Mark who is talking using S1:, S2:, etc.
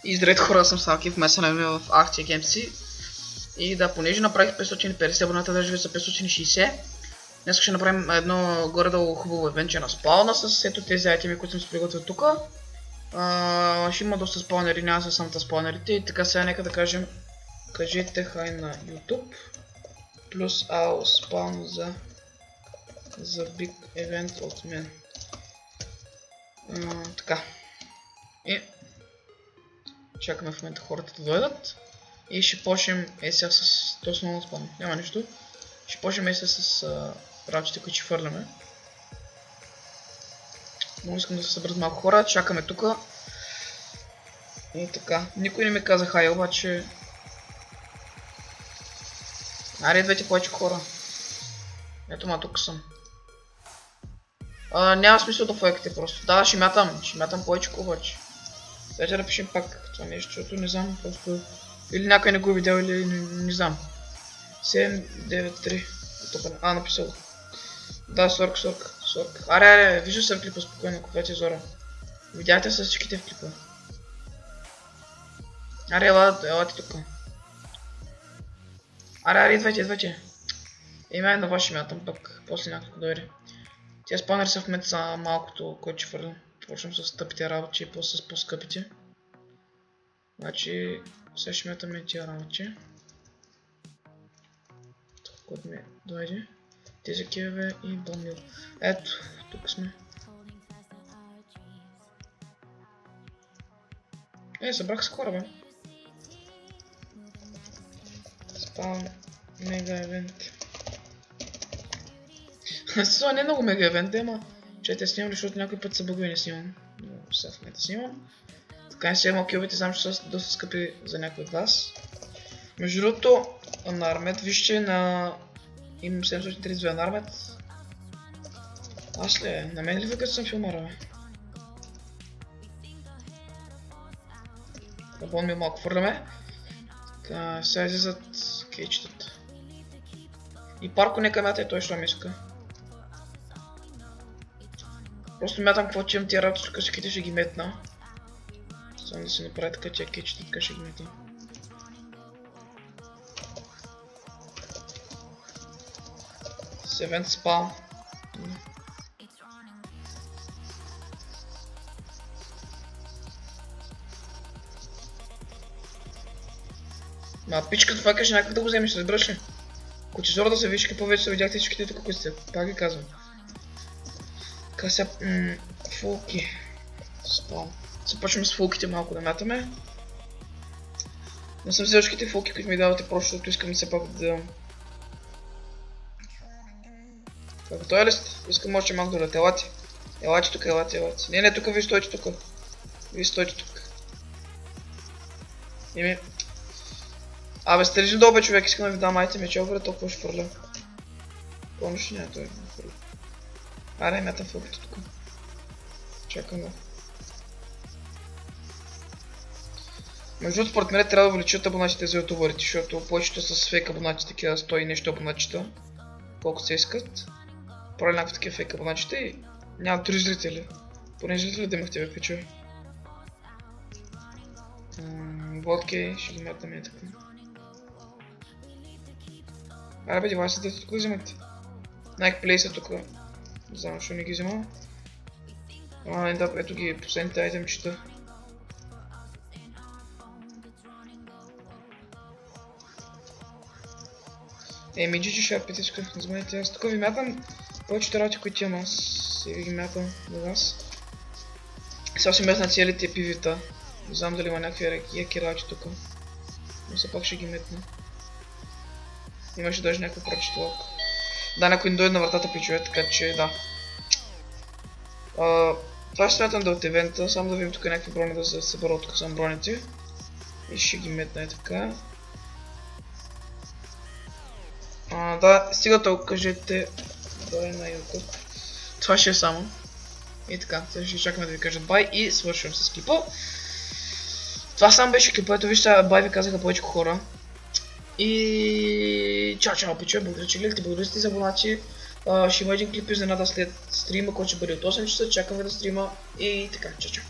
S1: И здравейте хора, съм Салки, вмесен в Actia Games. И да, понеже направих 550 абоната, даже ви са 560. Днес ще направим едно горе-долу хубаво евентче на спауна с ето тези айтеми, които съм си приготвил тук. Ще има доста спаунери, няма за самата спаунерите. И така сега нека да кажем, кажете хай на YouTube. Плюс АО спаун за big event от мен. Така. И чакаме в момента хората да дойдат. И ще почнем сега с... Точно много спам, няма нищо. Ще почнем сега с рачите, които ще хвърляме. Много искам да се съберат малко хора, чакаме тук. И така, никой не ми каза хай, обаче... Аре, идвайте повече хора. Ето тук съм. Няма смисъл да фойкате просто. Да, ще мятам повече обаче. Дайте да пишем пак това нещо, защото не знам, просто... Или някой не го е видял, или не знам. 7, 9, 3. Написал. Да, сорк. Аре, вижда се в клипа спокойно, купете Зора. Видяхте с всичките в клипа. Аре, елате тук. Аре, идвайте. Май на ваши мятам пък, после някакво дойде. Тия спанери са в момента са малкото, което ще фърлям. Почвам с тъпите работи и после с по-скъпите. Значи, сега ще мятаме тия работи. Това, което ми дойде. Тези кеве и бомбил. Ето, тук сме. Събрах скоро, бе. Спам мега евент. Това не е много мега евент, ама че те снимам, защото някой път са бъгови не снимам. Но сега в момента снимам. Така не се има киловете, знам, че са доста скъпи за някой от вас. Между другото, Unarmed, вижте на... Имам 732 Unarmed. Аз ли? На мен ли ви като съм филмара, бе? Кабон ми малко фърляме. Така, сега излизат кейчетата. И Парко нека мята и той що ми иска. Просто мятам какво че имам тия работи, тук ще ги метна. Само да се направи така, че кейчета така ще ги метна. С евент спаун. Пичка, това каже някак да го вземеш, разбираш ли? Ако че Зора да се виж, какво вече са видяхте всичките тук, които сте. Пак ги казвам. Така сега... фулки. Спаун. Започваме с фулките малко да мятаме. Не съм взел всичките фулки, които ми давате просто, защото искам все пак да... Това готови ли сте? Искам още малко да лета. Елате тук. Не, тук, вие стойте тук. Абе, сте ли добре, човек, искам да ви дам айтеми, че обре толкова ще фърля. Помниш ли? Не, той не фърля. Аре, мятам фулките тук. Чакам да. Между другото, според мен трябва да увеличат абонатите за ютубърите, защото повечето са с фейк абонати, такива 100 и нещо абонатчета. Колко се искат. Правя някакви такива фейк абонатчета и няма дори зрители. Поне зрители да имахте бе, пичове. Водки, ще ги мятаме така. Аре бе, девайса да тук да вземате. Nike Play са тук. Не знам, защо не ги взема. Ето ги последните айтемчета. GG Sharp иска, вземете аз. Тук ви мятам повечето работи, които имам аз. И ви ги мятам за вас. Сега си метна целите пивита. Не знам дали има някакви яки работи тук. Но все пак ще ги метна. Имаше даже някакъв прочетвалк. Да, някой не дойде на вратата пичове, така че да. Това ще смятам да от евента, само да видим тук някакви брони да се събера от късам броните. И ще ги метна и така. Да, стига толкова кажете бай на YouTube. Това ще е само. И така, сега ще чакаме да ви кажат бай и свършвам с клипа. Това само беше клипа, ето вижте, бай ви казаха повече хора. И чао, пичове, благодаря, че гледахте, благодаря за абонати. Ще има един клип изненада след стрима, който ще бъде от 8 часа, чакаме да стрима и така, чао.